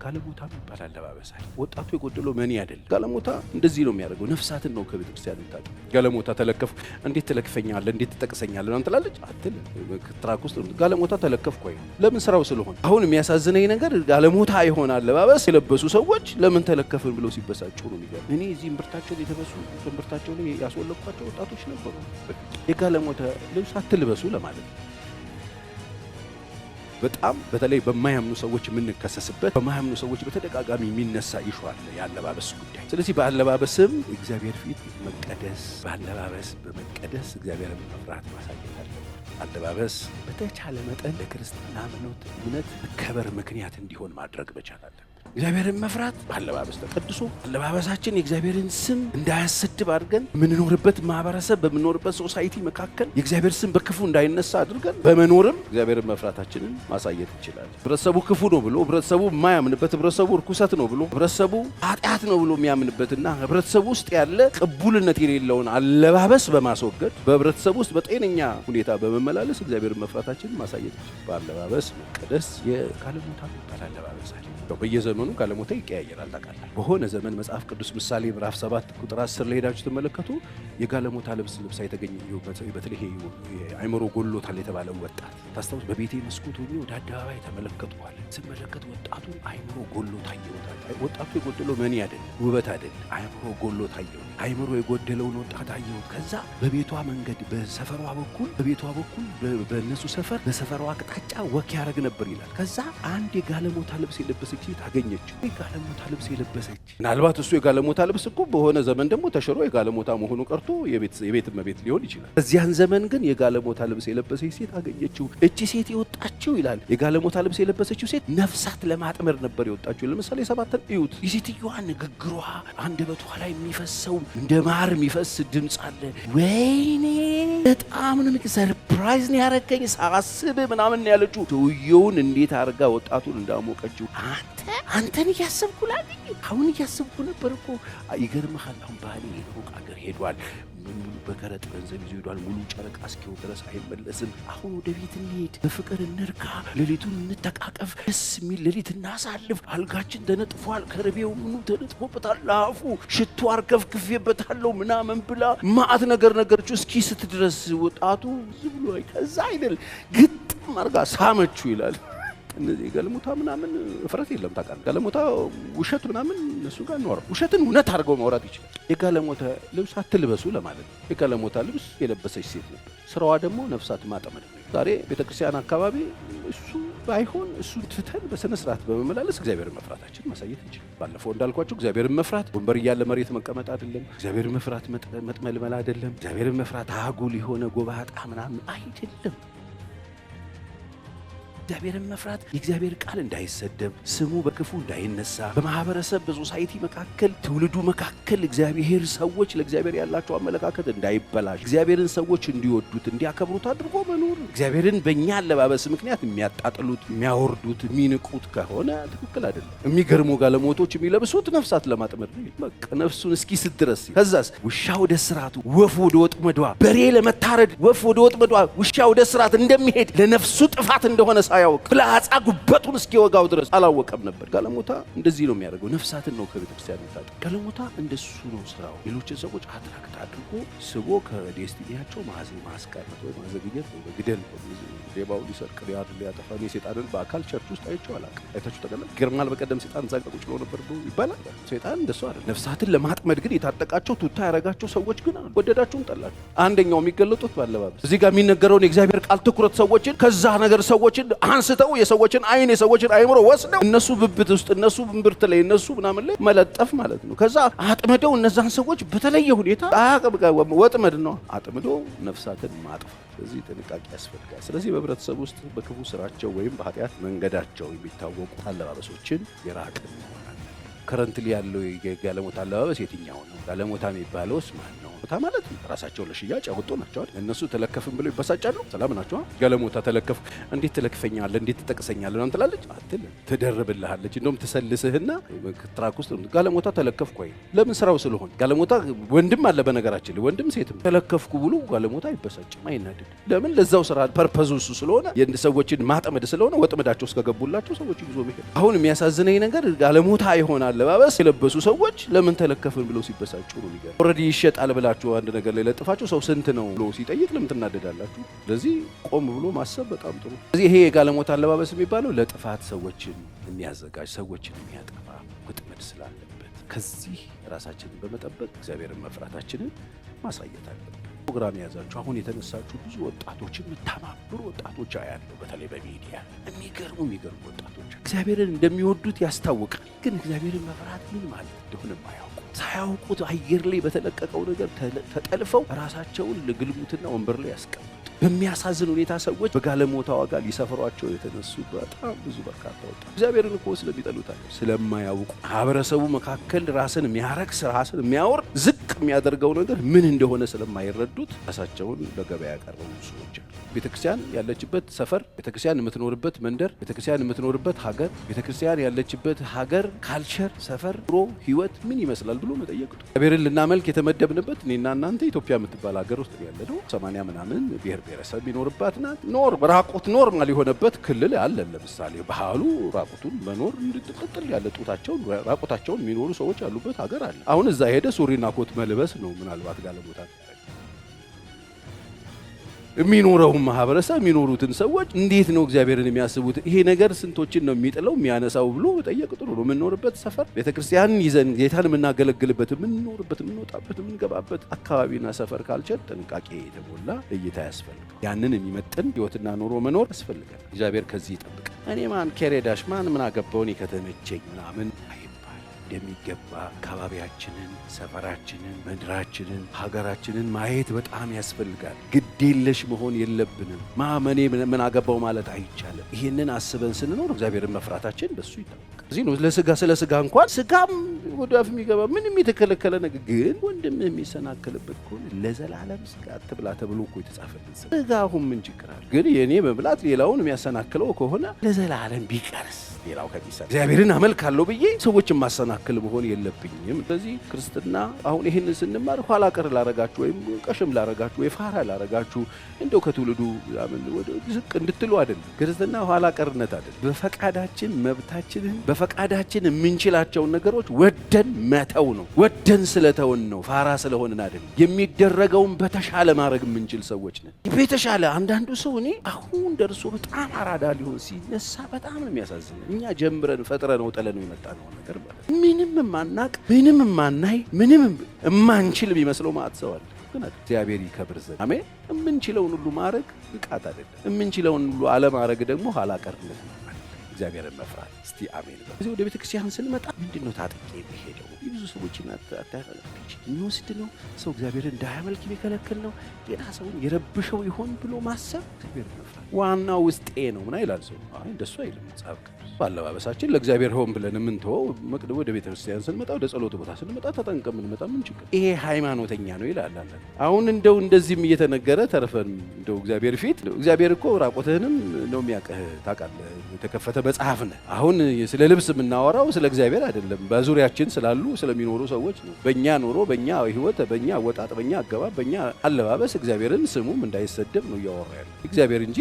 የጋለሞታ የሚባል አለባበስ አለ። ወጣቱ የጎደለው መኒ አይደለም። ጋለሞታ እንደዚህ ነው የሚያደርገው። ነፍሳትን ነው ከቤተ ክርስቲያን የምታውቀው። ጋለሞታ ተለከፍ እንዴት ትለክፈኛለህ እንዴት ትጠቅሰኛለህ ነው ትላለች አትል። ትራክ ውስጥ ጋለሞታ ተለከፍኩ ወይ ለምን ስራው ስለሆነ። አሁን የሚያሳዝነኝ ነገር ጋለሞታ የሆነ አለባበስ የለበሱ ሰዎች ለምን ተለከፍን ብለው ሲበሳጩ ነው የሚገርም። እኔ እዚህ ምርታቸው የተበሱ ምርታቸው ላይ ያስወለኳቸው ወጣቶች ነበሩ። የጋለሞታ ልብስ አትልበሱ ለማለት ነው። በጣም በተለይ በማያምኑ ሰዎች የምንከሰስበት በማያምኑ ሰዎች በተደጋጋሚ የሚነሳ ኢሹ አለ የአለባበስ ጉዳይ። ስለዚህ በአለባበስም እግዚአብሔር ፊት መቀደስ በአለባበስ በመቀደስ እግዚአብሔርን መፍራት ማሳየት አለ። አለባበስ በተቻለ መጠን ለክርስትና እምነት መከበር ምክንያት እንዲሆን ማድረግ መቻል አለ። እግዚአብሔርን መፍራት በአለባበስ ተቀድሶ አለባበሳችን የእግዚአብሔርን ስም እንዳያሰድብ አድርገን የምንኖርበት ማህበረሰብ በምንኖርበት ሶሳይቲ መካከል የእግዚአብሔር ስም በክፉ እንዳይነሳ አድርገን በመኖርም እግዚአብሔርን መፍራታችንን ማሳየት እንችላለን። ህብረተሰቡ ክፉ ነው ብሎ ህብረተሰቡ የማያምንበት ህብረተሰቡ ርኩሰት ነው ብሎ ህብረተሰቡ ኃጢአት ነው ብሎ የሚያምንበትና ህብረተሰቡ ውስጥ ያለ ቅቡልነት የሌለውን አለባበስ በማስወገድ በህብረተሰቡ ውስጥ በጤነኛ ሁኔታ በመመላለስ እግዚአብሔርን መፍራታችንን ማሳየት እንችላለን። በአለባበስ መቀደስ የጋለሞታ የሚባል አለባበስ አለ። በየዘመኑ ጋለሞታ ይቀያየራል ታውቃለህ። በሆነ ዘመን መጽሐፍ ቅዱስ ምሳሌ ምዕራፍ 7 ቁጥር 10 ላይ ሄዳችሁ ተመለከቱ። የጋለሞታ ልብስ የተገኘበት በተለይ አይምሮ ጎሎታል የተባለው ወጣት ታስታውስ። በቤቴ መስኮት ሆኜ ወደ አደባባይ ተመለከትኳል። ስመለከት ወጣቱን አይምሮ ጎሎት አየሁታል። ወጣቱ የጎደለው መኒ አይደለም፣ ውበት አይደለም፣ አይምሮ ጎሎት አየሁት። አይምሮ የጎደለውን ወጣት አየሁት። ከዛ በቤቷ መንገድ በሰፈሯ በኩል በእነሱ ሰፈር በሰፈሯ አቅጣጫ ወክ ያደርግ ነበር ይላል። ከዛ አንድ የጋለሞታ ልብስ የለበሰች ሴት አገኘችው። የጋለሞታ ልብስ የለበሰች ምናልባት እሱ የጋለሞታ ልብስ እኮ በሆነ ዘመን ደግሞ ተሽሮ የጋለሞታ መሆኑ ቀርቶ የቤት እመቤት ሊሆን ይችላል። በዚያን ዘመን ግን የጋለሞታ ልብስ የለበሰች ሴት አገኘችው። እቺ ሴት የወጣችው ይላል የጋለሞታ ልብስ የለበሰችው ሴት ነፍሳት ለማጥመር ነበር የወጣችው። ለምሳሌ 7 እዩት። የሴትዮዋ ንግግሯ አንደበቷ ላይ የሚፈሰው እንደ ማር የሚፈስ ድምፅ አለ። ወይኔ በጣም ነው ሰርፕራይዝ ነው ያረከኝ ሳስብ ምናምን ያለችው ሰውየውን እንዴት አርጋ ወጣቱን እንዳሞቀችው አንተን እያሰብኩ ላልኝ አሁን እያሰብኩ ነበር እኮ። ይገርምሃል አሁን ባህሌ ሩቅ አገር ሄዷል። ሙሉ በከረጥ ገንዘብ ይዞ ሄዷል። ሙሉ ጨረቃ እስኪው ድረስ አይመለስም። አሁን ወደ ቤት እንሄድ፣ በፍቅር እንርካ፣ ሌሊቱን እንተቃቀፍ፣ ደስ የሚል ሌሊት እናሳልፍ። አልጋችን ተነጥፏል፣ ከርቤው ምኑ ተነጥፎበታል፣ ላፉ ሽቱ አርከፍክፌበታለሁ ምናምን ብላ ማአት ነገረችው። እስኪ ስትድረስ ወጣቱ ዝም ብሎ ከዛ አይደል ግጥም አርጋ ሳመችው ይላል። እነዚህ ጋለሞታ ምናምን ፍረት የለም ታውቃለህ። ጋለሞታ ውሸት ምናምን እነሱ ጋር ነው። ውሸትን እውነት አድርገው ማውራት ይችላል። የጋለሞታ ልብስ አትልበሱ ለማለት ነው። የጋለሞታ ልብስ የለበሰች ሴት ነበር። ስራዋ ደግሞ ነፍሳት ማጠመድ ነው። ዛሬ ቤተክርስቲያን አካባቢ እሱ ባይሆን እሱ ትተን በስነ ስርዓት በመመላለስ እግዚአብሔርን መፍራታችን ማሳየት እንችላለን። ባለፈው እንዳልኳችሁ እግዚአብሔርን መፍራት ወንበር እያለ መሬት መቀመጥ አይደለም። እግዚአብሔርን መፍራት መጥመልመል አይደለም። እግዚአብሔርን መፍራት አጉል የሆነ ጎባጣ ምናምን አይደለም። እግዚአብሔርን መፍራት የእግዚአብሔር ቃል እንዳይሰደብ ስሙ በክፉ እንዳይነሳ በማህበረሰብ በሶሳይቲ መካከል ትውልዱ መካከል እግዚአብሔር ሰዎች ለእግዚአብሔር ያላቸው አመለካከት እንዳይበላሽ እግዚአብሔርን ሰዎች እንዲወዱት እንዲያከብሩት አድርጎ መኖር። እግዚአብሔርን በእኛ አለባበስ ምክንያት የሚያጣጥሉት የሚያወርዱት የሚንቁት ከሆነ ትክክል አይደለም። የሚገርሙ ጋለሞቶች የሚለብሱት ነፍሳት ለማጥመድ ነው። በቃ ነፍሱን እስኪ ስትድረስ ከዛስ ውሻ ወደ ስራቱ ወፍ ወደ ወጥመዷ በሬ ለመታረድ ወፍ ወደ ወጥመዷ ውሻ ወደ ስራት እንደሚሄድ ለነፍሱ ጥፋት እንደሆነ ሳያውቅ ፍላጻ ጉበቱን እስኪወጋው ድረስ አላወቀም ነበር። ጋለሞታ እንደዚህ ነው የሚያደርገው። ነፍሳትን ነው ከቤተክርስቲያን ይታጣ። ጋለሞታ እንደሱ ነው ስራው። ሌሎችን ሰዎች አትራክት አድርጎ ስቦ ከዴስቲኒያቸው ማስቀረት ወይ ማዘግየት ወይ ግደል ሌባው ሊሰርቅ ሊያጠፋ ነው። ሰይጣንን በአካል ቸርች ውስጥ አይቼው አላውቅም። አይታችሁ ተገለል ግርማል በቀደም ሰይጣን ዛቀ ቁጭ ብሎ ነበር ይባላል። ሰይጣን እንደሱ አይደለም። ነፍሳትን ለማጥመድ ግን የታጠቃቸው ቱታ ያረጋቸው ሰዎች ግን ወደዳችሁም ጠላችሁ አንደኛው የሚገለጡት ባለባበስ። እዚህ ጋር የሚነገረውን የእግዚአብሔር ቃል ትኩረት ሰዎችን ከዛ ነገር ሰዎችን አንስተው የሰዎችን አይን የሰዎችን አይምሮ ወስደው እነሱ ብብት ውስጥ እነሱ ብርት ላይ እነሱ ምናምን ላይ መለጠፍ ማለት ነው። ከዛ አጥምደው እነዛን ሰዎች በተለየ ሁኔታ ወጥመድ ነው አጥምዶ ነፍሳትን ማጥፋት። ስለዚህ ጥንቃቄ ያስፈልጋል። ስለዚህ በህብረተሰብ ውስጥ በክፉ ስራቸው ወይም በኃጢአት መንገዳቸው የሚታወቁ አለባበሶችን የራቅን ከረንትሊ ያለው የጋለሞታ አለባበስ የትኛው ነው? ጋለሞታ የሚባለውስ ማን ነው? ጋለሞታ ማለት ራሳቸው ለሽያጭ ያወጡ ናቸው አይደል? እነሱ ተለከፍን ብለው ይበሳጫሉ። ሰላም ናቸው። ጋለሞታ ተለከፍ እንዴት ትለክፈኛለህ? እንዴት ትጠቅሰኛለህ? ነው ትላለች አትል ትደርብልሃለች። እንደውም ትሰልስህና ትራክ ውስጥ ጋለሞታ ተለከፍኩ ወይ ለምን ስራው ስለሆነ ጋለሞታ ወንድም አለ በነገራችን ወንድም ሴትም ተለከፍኩ ብሎ ጋለሞታ አይበሳጭም፣ አይናደድ። ለምን ለዛው ስራ ፐርፐዙ እሱ ስለሆነ የሰዎችን ማጥመድ ስለሆነ ወጥመዳቸው እስከገቡላቸው ሰዎች ይዞ መሄድ። አሁን የሚያሳዝነኝ ነገር ጋለሞታ ይሆናል አለባበስ የለበሱ ሰዎች ለምን ተለከፍን ብለው ሲበሳጩ ነው የሚገርም። ኦልሬዲ ይሸጣል ብላችሁ አንድ ነገር ላይ ለጥፋችሁ ሰው ስንት ነው ብሎ ሲጠይቅ ለምን ትናደዳላችሁ? ስለዚህ ቆም ብሎ ማሰብ በጣም ጥሩ። ስለዚህ ይሄ የጋለሞታ አለባበስ የሚባለው ለጥፋት ሰዎችን የሚያዘጋጅ ሰዎችን የሚያጠፋ ወጥመድ ስላለበት ከዚህ ራሳችንን በመጠበቅ እግዚአብሔርን መፍራታችንን ማሳየት አለብን። ፕሮግራም የያዛችሁ አሁን የተነሳችሁ ብዙ ወጣቶች የምታማብሩ ወጣቶች አያለሁ። በተለይ በሚዲያ የሚገርሙ ወጣቶች እግዚአብሔርን እንደሚወዱት ያስታውቃል። ግን እግዚአብሔርን መፍራት ምን ማለት እንደሆነ ማያውቁ ሳያውቁት አየር ላይ በተለቀቀው ነገር ተጠልፈው ራሳቸውን ለግልሙትና ወንበር ላይ ያስቀምጡ። በሚያሳዝን ሁኔታ ሰዎች በጋለሞታ ዋጋ ሊሰፍሯቸው የተነሱ በጣም ብዙ በርካታ ወጣቶች እግዚአብሔርን እኮ ስለሚጠሉት ስለማያውቁ ማህበረሰቡ መካከል ራስን የሚያረክስ ራስን የሚያወርድ ዝቅ የሚያደርገው ነገር ምን እንደሆነ ስለማይረዱት ራሳቸውን ለገበያ ያቀረቡ ሰዎች አሉ። ቤተክርስቲያን ያለችበት ሰፈር፣ ቤተክርስቲያን የምትኖርበት መንደር፣ ቤተክርስቲያን የምትኖርበት ሀገር፣ ቤተክርስቲያን ያለችበት ሀገር ካልቸር፣ ሰፈር፣ ኑሮ፣ ህይወት ምን ይመስላል ብሎ መጠየቅ ነው። እግዚአብሔርን ልናመልክ የተመደብንበት እኔና እናንተ ኢትዮጵያ የምትባል ሀገር ውስጥ ያለ ነው። 80 ምናምን ብሔር ብሔረሰብ የሚኖርባት ናት። ራቁት ኖርማል የሆነበት ክልል አለ። ለምሳሌ ባህሉ ራቁቱን መኖር እንድትቀጥል ያለ ጡታቸውን ራቁታቸውን የሚኖሩ ሰዎች ያሉበት ሀገር አለ። አሁን እዛ ሄደ ሱሪና ኮት መልበስ ነው ምናልባት ጋለሞታ የሚኖረው ማህበረሰብ የሚኖሩትን ሰዎች እንዴት ነው እግዚአብሔርን የሚያስቡት? ይሄ ነገር ስንቶችን ነው የሚጥለው የሚያነሳው ብሎ ጠየቅ። ጥሩ ነው። የምንኖርበት ሰፈር ቤተክርስቲያንን ይዘን ጌታን የምናገለግልበት የምንኖርበት የምንወጣበት የምንገባበት አካባቢና ሰፈር ካልቸር ጥንቃቄ የተሞላ እይታ ያስፈልጋል። ያንን የሚመጥን ህይወትና ኑሮ መኖር ያስፈልጋል። እግዚአብሔር ከዚህ ይጠብቅ። እኔ ማን ከሬዳሽ ማን አገባውን ከተመቸኝ ምናምን እንደሚገባ አካባቢያችንን፣ ሰፈራችንን፣ ምድራችንን፣ ሀገራችንን ማየት በጣም ያስፈልጋል። ግዴለሽ መሆን የለብንም። ማመኔ ምን አገባው ማለት አይቻልም። ይህንን አስበን ስንኖር እግዚአብሔርን መፍራታችን በሱ ይታወቃል። እዚህ ነው ስለ ስጋ እንኳን ስጋም ወደ አፍ የሚገባ ምንም የተከለከለ ነገር ግን ወንድምህ የሚሰናከልበት ከሆነ ለዘላለም ስጋ አትብላ ተብሎ እኮ የተጻፈልን ስጋ አሁን ምን ችግር አለ? ግን የእኔ መብላት ሌላውን የሚያሰናክለው ከሆነ ለዘላለም ቢቀርስ ሌላው ከሚሰራ እግዚአብሔርን አመልካለሁ ብዬ ሰዎችን ማሰናክል መሆን የለብኝም። ስለዚህ ክርስትና አሁን ይህን ስንማር ኋላ ቀር ላረጋችሁ ወይም ቀሽም ላረጋችሁ ወይ ፋራ ላረጋችሁ እንደው ከትውልዱ ወደ ዝቅ እንድትሉ አይደለም። ክርስትና ኋላ ቀርነት አይደለም። በፈቃዳችን መብታችንን በፈቃዳችን የምንችላቸውን ነገሮች ወደን መተው ነው። ወደን ስለተውን ነው። ፋራ ስለሆንን አይደለም። የሚደረገውን በተሻለ ማድረግ የምንችል ሰዎች ነን። በተሻለ አንዳንዱ ሰው እኔ አሁን ደርሶ በጣም አራዳ ሊሆን ሲነሳ በጣም ነው የሚያሳዝነው። እኛ ጀምረን ፈጥረነው ጠለነው የመጣነው ነገር ማለት ምንም ማናቅ ምንም ማናይ ምንም ማንችል ቢመስለው ማለት ሰው አለ። ግን እግዚአብሔር ይከብር ዘንድ አሜን። የምንችለውን ሁሉ ማድረግ ብቃት አይደለም። የምንችለውን ሁሉ አለማድረግ ደግሞ ኋላ ቀርነት ነው። እግዚአብሔርን መፍራት እስቲ አሜን። እዚህ ወደ ቤተክርስቲያን ስንመጣ ምንድነው ታጥቄ የሚሄደው? ብዙ ሰዎችን የሚወስድ ነው። ሰው እግዚአብሔርን እንዳያመልክ የሚከለክል ነው። ሌላ ሰውን የረብሸው ይሆን ብሎ ማሰብ እግዚአብሔርን መፍራት ዋናው ውስጤ ነው ምና ይላል ሰው። አይ እንደሱ አይልም መጽሐፍ ቅዱስ። ባለባበሳችን ለእግዚአብሔር ሆን ብለን የምንተወው መቅደም ወደ ቤተክርስቲያን ስንመጣ ወደ ጸሎት ቦታ ስንመጣ ተጠንቀም የምንመጣ ምን ችግር? ይሄ ሃይማኖተኛ ነው ይላል አለ። አሁን እንደው እንደዚህም እየተነገረ ተርፈን እንደው እግዚአብሔር ፊት እግዚአብሔር እኮ ራቆትህንም ነው የሚያቀህ ታውቃለህ። የተከፈተ መጽሐፍ ነው። አሁን ስለ ልብስ የምናወራው ስለ እግዚአብሔር አይደለም። በዙሪያችን ስላሉ ስለሚኖሩ ሰዎች ነው። በእኛ ኑሮ፣ በእኛ ህይወት፣ በእኛ ወጣት፣ በእኛ አገባብ፣ በእኛ አለባበስ እግዚአብሔርን ስሙም እንዳይሰደብ ነው እያወራ ያለው እግዚአብሔር እንጂ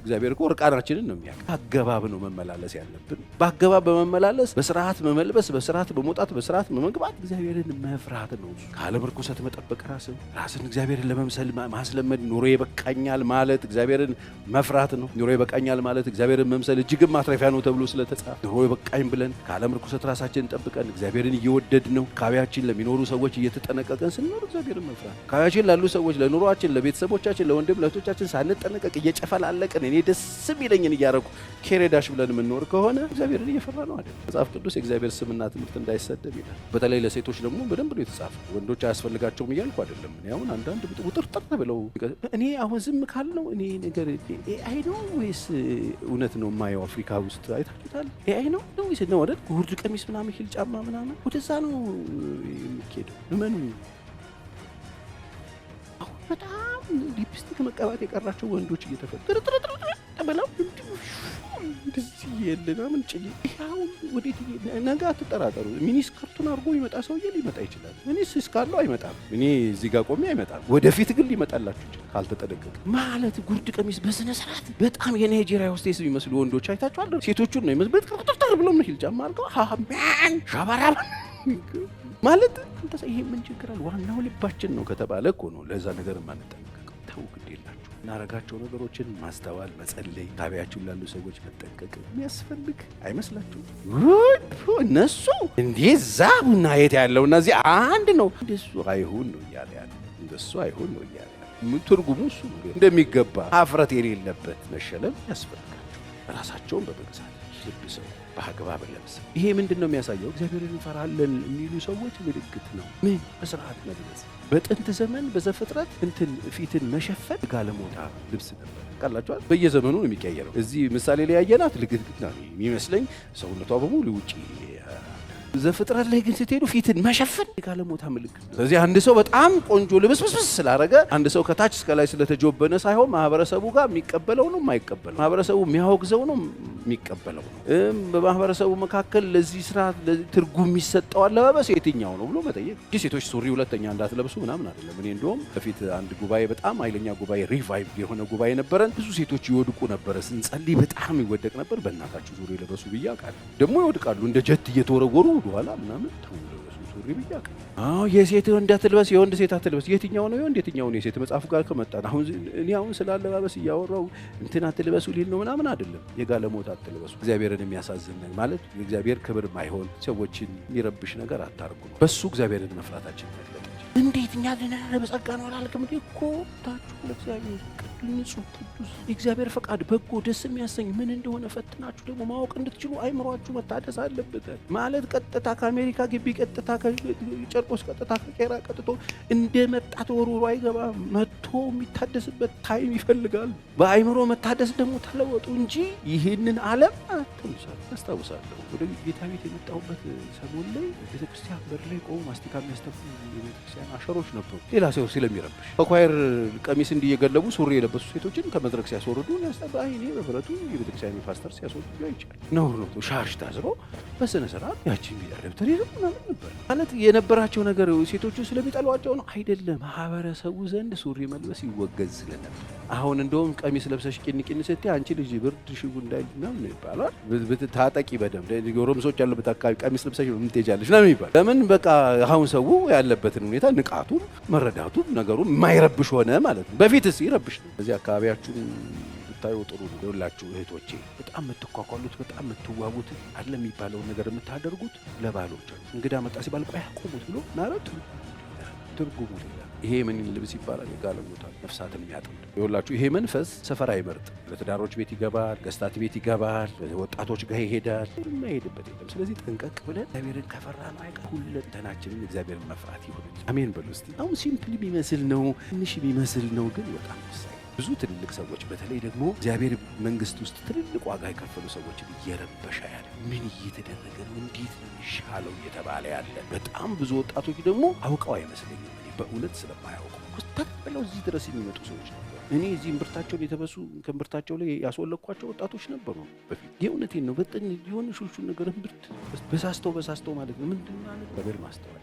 እግዚአብሔር እኮ እርቃናችንን ነው የሚያውቅ። አገባብ ነው መመላለስ ያለብን። በአገባብ በመመላለስ በስርዓት መመልበስ፣ በስርዓት በመውጣት፣ በስርዓት በመግባት እግዚአብሔርን መፍራት ነው። ካለም ርኩሰት መጠበቅ ራስን እግዚአብሔርን ለመምሰል ማስለመድ ኑሮ ይበቃኛል ማለት እግዚአብሔርን መፍራት ነው። ኑሮ ይበቃኛል ማለት እግዚአብሔርን መምሰል እጅግም ማትረፊያ ነው ተብሎ ስለተጻፈ ኑሮ ይበቃኝ ብለን ካለም ርኩሰት ራሳችንን ጠብቀን እግዚአብሔርን እየወደድን እየወደድ ነው አካባቢያችን ለሚኖሩ ሰዎች እየተጠነቀቀን ስንኖር እግዚአብሔርን መፍራት አካባቢያችን ላሉ ሰዎች ለኑሯችን ለቤተሰቦቻችን ለወንድም ለእህቶቻችን ሳንጠነቀቅ እየጨፈላለቅን እኔ ደስ የሚለኝን እያረኩ ኬሬዳሽ ብለን የምንኖር ከሆነ እግዚአብሔርን እየፈራ ነው አይደል? መጽሐፍ ቅዱስ የእግዚአብሔር ስምና ትምህርት እንዳይሰደብ ይላል። በተለይ ለሴቶች ደግሞ በደንብ ነው የተጻፈው። ወንዶች አያስፈልጋቸውም እያልኩ አይደለም። እኔ አሁን አንዳንድ ውጥርጥር ብለው እኔ አሁን ዝም ካልነው እኔ ነገር ኤአይ ነው ወይስ እውነት ነው የማየው? አፍሪካ ውስጥ አይታችሁታል? ኤአይ ነው ወይስ ነው አይደል? ጉርድ ቀሚስ ምናምን ሂል ጫማ ምናምን ወደዛ ነው የሚኬደው። እመኑ። አሁን በጣም ሊፕስቲክ መቀባት የቀራቸው ወንዶች እየተፈጠሩ ተበላው እንደዚህ የለና ምን ጭል ያው ወዴት ነገ አትጠራጠሩ። ሚኒስከርቱን አድርጎ ይመጣ ሰውዬ ሊመጣ ይችላል። ሚኒስ እስካለው አይመጣም። እኔ እዚህ ጋር ቆሜ አይመጣም። ወደፊት ግን ሊመጣላችሁ ይችላል ካልተጠነቀቀ። ማለት ጉርድ ቀሚስ በስነ ስርዓት በጣም የናይጄሪያ ሆስቴስ የሚመስሉ ወንዶች አይታችኋል። ሴቶቹን ነው የሚመስሉት ተርተር ብለው ምን ሂል ጫማ አድርገው ሃማን ሻባራባ ማለት ይሄ ምን ችግር አለ? ዋናው ልባችን ነው ከተባለ እኮ ነው ለዛ ነገር ማንጠነቀቀው። ተው ግድ የላችሁ እናረጋቸው ነገሮችን ማስተዋል፣ መጸለይ፣ ታቢያችሁን ላሉ ሰዎች መጠንቀቅ የሚያስፈልግ አይመስላችሁም? እነሱ እንደዛ ቡና የት ያለው እነዚህ አንድ ነው እንደሱ አይሁን ነው እያለ ያለ እንደሱ አይሁን ነው እያለ ያለ ትርጉሙ እሱ እንደሚገባ ሀፍረት የሌለበት መሸለም ያስፈልጋቸው ራሳቸውን በመግዛት ልብሰው በአግባብ ለብሰው። ይሄ ምንድን ነው የሚያሳየው? እግዚአብሔርን እንፈራለን የሚሉ ሰዎች ምልክት ነው። ምን በስርዓት መልበስ። በጥንት ዘመን በዘፍጥረት ፊትን መሸፈን ጋለሞታ ልብስ ነበር። ቃላችኋል በየዘመኑ ነው የሚቀየረው። እዚህ ምሳሌ ላይ ያየናት ልግጥግጥ ነው የሚመስለኝ ሰውነቷ በሙሉ ውጪ። ዘፍጥረት ላይ ግን ስትሄዱ ፊትን መሸፈን የጋለሞታ ምልክት። ስለዚህ አንድ ሰው በጣም ቆንጆ ልብስብስ ስላረገ አንድ ሰው ከታች እስከ ላይ ስለተጆበነ ሳይሆን ማህበረሰቡ ጋር የሚቀበለው ነው የማይቀበለው፣ ማህበረሰቡ የሚያወግዘው ነው የሚቀበለው ነው። በማህበረሰቡ መካከል ለዚህ ስራ ትርጉም የሚሰጠው አለባበስ የትኛው ነው ብሎ መጠየቅ። ሴቶች ሱሪ ሁለተኛ እንዳትለብሱ ምናምን አይደለም። እኔ እንደውም በፊት አንድ ጉባኤ በጣም ኃይለኛ ጉባኤ ሪቫይቭ የሆነ ጉባኤ ነበረን። ብዙ ሴቶች ይወድቁ ነበረ። ስንጸልይ በጣም ይወደቅ ነበር። በእናታችሁ ሱሪ ለበሱ ብዬ አውቃለሁ። ደግሞ ይወድቃሉ እንደ ጀት እየተወረወሩ ወደኋላ ምናምን ተውለበሱ ሱሪ ብዬ አውቃለሁ። የሴት ወንድ አትልበስ፣ የወንድ ሴት አትልበስ። የትኛው ነው የወንድ የትኛው ነው የሴት? መጽሐፉ ጋር ከመጣን አሁን እኔ አሁን ስለ አለባበስ እያወራው እንትን አትልበሱ ሊል ነው ምናምን አይደለም። የጋለሞታ አትልበሱ። እግዚአብሔርን የሚያሳዝን ማለት የእግዚአብሔር ክብር ማይሆን ሰዎችን የሚረብሽ ነገር አታርጉ ነው። በሱ እግዚአብሔርን መፍራታችን መግለጥ እንዴት እኛ ልንረዳ በጸጋ ነው አላልክም እንዴ? እኮ ታችሁ ለእግዚአብሔር ንጹህ ቅዱስ የእግዚአብሔር ፈቃድ በጎ ደስ የሚያሰኝ ምን እንደሆነ ፈትናችሁ ደግሞ ማወቅ እንድትችሉ አይምሯችሁ መታደስ አለበት። ማለት ቀጥታ ከአሜሪካ ግቢ ቀጥታ ከጨርቆስ ቀጥታ ከቄራ ቀጥቶ እንደመጣ ተወርውሮ አይገባም። መጥቶ የሚታደስበት ታይም ይፈልጋል። በአይምሮ መታደስ ደግሞ ተለወጡ እንጂ ይህንን ዓለም አትምሰሉ። አስታውሳለሁ ወደ ጌታ ቤት የመጣሁበት ሰሞን ላይ ቤተክርስቲያን በር ላይ ቆሙ ማስቲካ የሚያስተፉ የቤተክርስቲያን አሸሮች ነበሩ። ሌላ ሰው ስለሚረብሽ በኳየር ቀሚስ እንዲየገለቡ ሱሪ የለበሱ ሴቶችን ከመድረክ ሲያስወርዱ ያስጠባይ እኔ በብረቱ የቤተክርስቲያን ፓስተር ሲያስወርዱ ይቻል ነው ነው ሻሽ ታዝበው በስነ ስርዓት ያቺን ቢደረብተሪ ምናምን ነበር ማለት የነበራቸው ነገር ሴቶቹ ስለሚጠሏቸው ነው አይደለም። ማህበረሰቡ ዘንድ ሱሪ መልበስ ይወገዝ ስለነበር አሁን እንደውም ቀሚስ ለብሰሽ ቂንቂን ስትይ አንቺ ልጅ ብርድ ሽጉ እንዳይ ምናምን ይባላል። ታጠቂ በደንብ ጎረምሶች ያለበት አካባቢ ቀሚስ ለብሰሽ ምን ትሄጃለሽ ነው የሚባል። ለምን በቃ አሁን ሰው ያለበትን ሁኔታ ንቃቱን መረዳቱን ነገሩን የማይረብሽ ሆነ ማለት ነው። በፊትስ ይረብሽ ነው። እዚህ አካባቢያችሁን ብታዩ ጥሩ ነው። ይኸውላችሁ እህቶቼ በጣም የምትኳኳሉት በጣም የምትዋቡት አለ የሚባለውን ነገር የምታደርጉት ለባሎቻችሁ እንግዳ መጣ ሲባል ቆይ አቆሙት ብሎ ማለት ትርጉሙ ይሄ ምን ልብስ ይባላል? የጋለሞታ ነፍሳትን የሚያጠምድ ይኸውላችሁ። ይሄ መንፈስ ሰፈር አይመርጥም። ለትዳሮች ቤት ይገባል፣ ገስታት ቤት ይገባል፣ ወጣቶች ጋር ይሄዳል፣ የማይሄድበት የለም። ስለዚህ ጠንቀቅ ብለን እግዚአብሔርን ከፈራን አይቀር ሁለንተናችንን እግዚአብሔርን መፍራት ይሁን። አሜን በሉ እስቲ። አሁን ሲምፕል የሚመስል ነው፣ ትንሽ የሚመስል ነው፣ ግን በጣም ወሳኝ። ብዙ ትልልቅ ሰዎች በተለይ ደግሞ እግዚአብሔር መንግስት ውስጥ ትልልቅ ዋጋ የከፈሉ ሰዎችን እየረበሻ ያለ ምን እየተደረገ ነው፣ እንዴት ነው የሚሻለው እየተባለ ያለ በጣም ብዙ ወጣቶች ደግሞ አውቀው አይመስለኝም በእውነት ስለማያውቁ ተቀበለው እዚህ ድረስ የሚመጡ ሰዎች ነበሩ። እኔ እዚህ እምብርታቸውን የተበሱ ከእምብርታቸው ላይ ያስወለኳቸው ወጣቶች ነበሩ በፊት። የእውነቴን ነው። በጣም የሆነ ሹልሹል ነገር እምብርት በሳስተው ማለት ነው። ምንድን ማለት ነገር ማስተዋል